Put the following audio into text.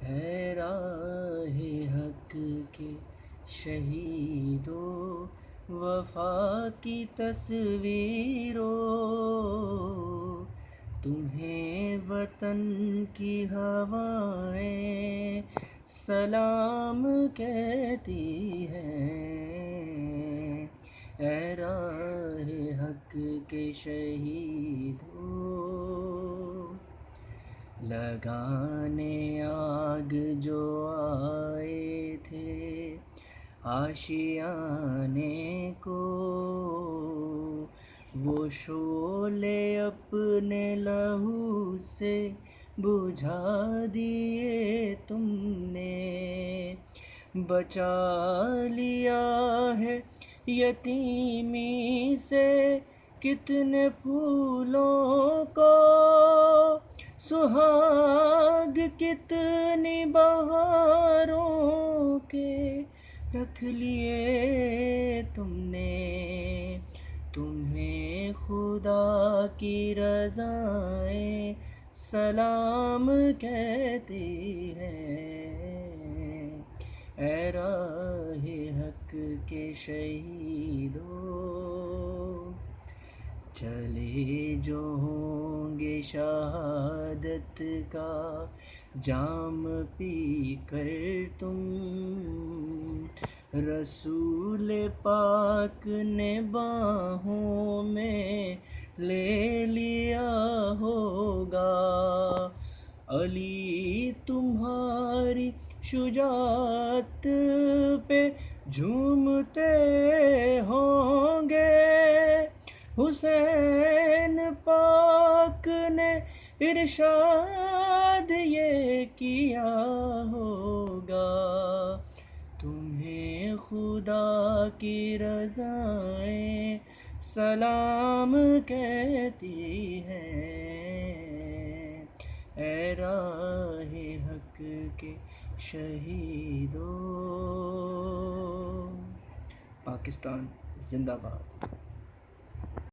ہے راہ حق کے شہیدو، وفا کی تصویرو، تمہیں وطن کی ہوائیں سلام کہتی ہیں۔ اے راہ حق کے شہیدو، لگانے آگ جو آئے تھے آشیانے کو، وہ شعلے اپنے لہو سے بجھا دیے تم نے۔ بچا لیا ہے یتیمی سے کتنے پھولوں کو، سہاگ کتنی بہاروں کے رکھ لیے تم نے۔ تمہیں خدا کی رضائیں سلام کہتی ہیں۔ اے راہ حق کے شہیدو، چلے جو ہوں گے شہادت کا جام پی کر تم، رسول پاک نے باہوں میں لے لیا ہوگا۔ علی تمہاری شجاعت پہ جھومتے ہوں گے، حسین پاک نے ارشاد یہ کیا ہوگا۔ تمہیں خدا کی رضائیں سلام کہتی ہیں۔ اے راہ حق کے شہیدو۔ پاکستان زندہ باد۔